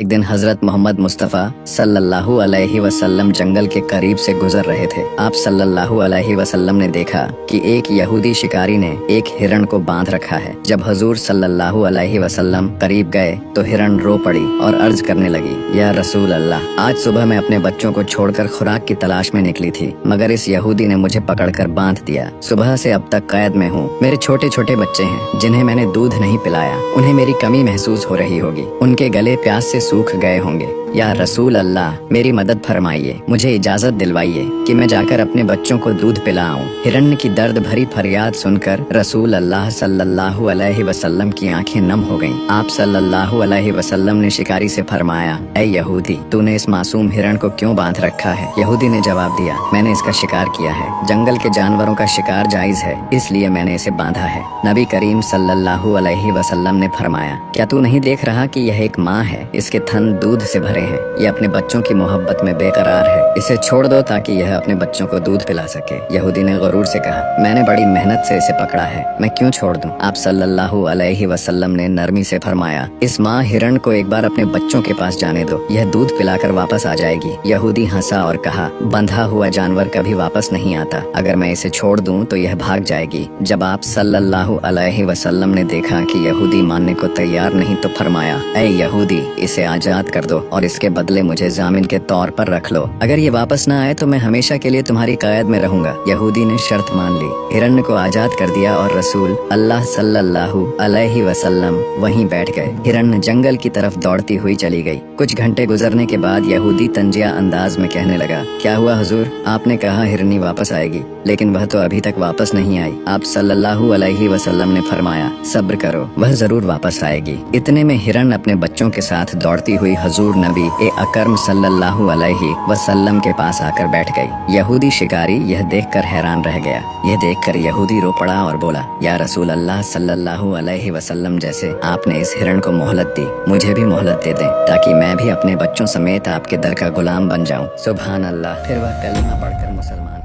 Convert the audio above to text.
एक दिन हजरत मोहम्मद मुस्तफ़ा सल्लल्लाहु अलैहि वसल्लम जंगल के करीब से गुजर रहे थे। आप सल्लल्लाहु अलैहि वसल्लम ने देखा कि एक यहूदी शिकारी ने एक हिरण को बांध रखा है। जब हजूर सल्लल्लाहु अलैहि वसल्लम करीब गए तो हिरण रो पड़ी और अर्ज करने लगी, या रसूल अल्लाह, आज सुबह मैं अपने बच्चों को छोड़कर खुराक की तलाश में निकली थी, मगर इस यहूदी ने मुझे पकड़कर बांध दिया। सुबह से अब तक कैद में हूँ। मेरे छोटे छोटे बच्चे हैं जिन्हें मैंने दूध नहीं पिलाया। उन्हें मेरी कमी महसूस हो रही होगी। उनके गले प्यास से सूख गए होंगे। या रसूल अल्लाह, मेरी मदद फरमाइए, मुझे इजाजत दिलवाइए कि मैं जाकर अपने बच्चों को दूध पिलाऊं। हिरण्य की दर्द भरी फरियाद सुनकर रसूल अल्लाह सल्लल्लाहु अलैहि वसल्लम की आंखें नम हो गईं। आप सल्लल्लाहु अलैहि वसल्लम ने शिकारी से फरमाया, ऐ यहूदी, तूने इस मासूम हिरण को क्यों बांध रखा है? यहूदी ने जवाब दिया, मैंने इसका शिकार किया है। जंगल के जानवरों का शिकार जायज है, इसलिए मैंने इसे बांधा है। नबी करीम सल्लल्लाहु अलैहि वसल्लम ने फरमाया, क्या तू नहीं देख रहा कि यह एक माँ है? इसके थन दूध से भरे हैं। ये अपने बच्चों की मोहब्बत में बेकरार है। इसे छोड़ दो ताकि यह अपने बच्चों को दूध पिला सके। यहूदी ने गरूर से कहा, मैंने बड़ी मेहनत से इसे पकड़ा है, मैं क्यों छोड़ दूं? आप सल्लल्लाहु अलैहि वसल्लम ने नरमी से फरमाया, इस माँ हिरण को एक बार अपने बच्चों के पास जाने दो, यह दूध पिलाकर वापस आ जाएगी। यहूदी हंसा और कहा, बंधा हुआ जानवर कभी वापस नहीं आता। अगर मैं इसे छोड़ दूं तो यह भाग जाएगी। जब आप सल्लल्लाहु अलैहि वसल्लम ने देखा कि यहूदी मानने को तैयार नहीं तो फरमाया, ऐ यहूदी, इसे आजाद कर दो और इसके बदले मुझे जामिन के तौर पर रख लो। अगर ये वापस न आए तो मैं हमेशा के लिए तुम्हारी कैद में रहूंगा। यहूदी ने शर्त मान ली। हिरण्य को आजाद कर दिया और रसूल अल्लाह सल्लल्लाहु अलैहि वसल्लम वहीं बैठ गए। हिरण्य जंगल की तरफ दौड़ती हुई चली गई। कुछ घंटे गुजरने के बाद यहूदी तंजिया अंदाज में कहने लगा, क्या हुआ हुजूर? आपने कहा हिरनी वापस आएगी, लेकिन वह तो अभी तक वापस नहीं आई। आप सल्लल्लाहु अलैहि वसल्लम ने फरमाया, सब्र करो, वह जरूर वापस आएगी। इतने में हिरन अपने बच्चों के साथ दौड़ती हुई हजूर नबी अकरम सल्लल्लाहु अलैहि वसल्लम के पास आकर बैठ गई। यहूदी शिकारी यह देखकर हैरान रह गया। यह देखकर यहूदी रो पड़ा और बोला, या रसूल अल्लाह सल्लल्लाहु अलैहि वसल्लम, जैसे आपने इस हिरण को मोहलत दी, मुझे भी मोहलत दे दें ताकि मैं भी अपने बच्चों समेत आपके दर का गुलाम बन जाऊं। सुभान अल्लाह। फिर वह कलमा पढ़कर मुसलमान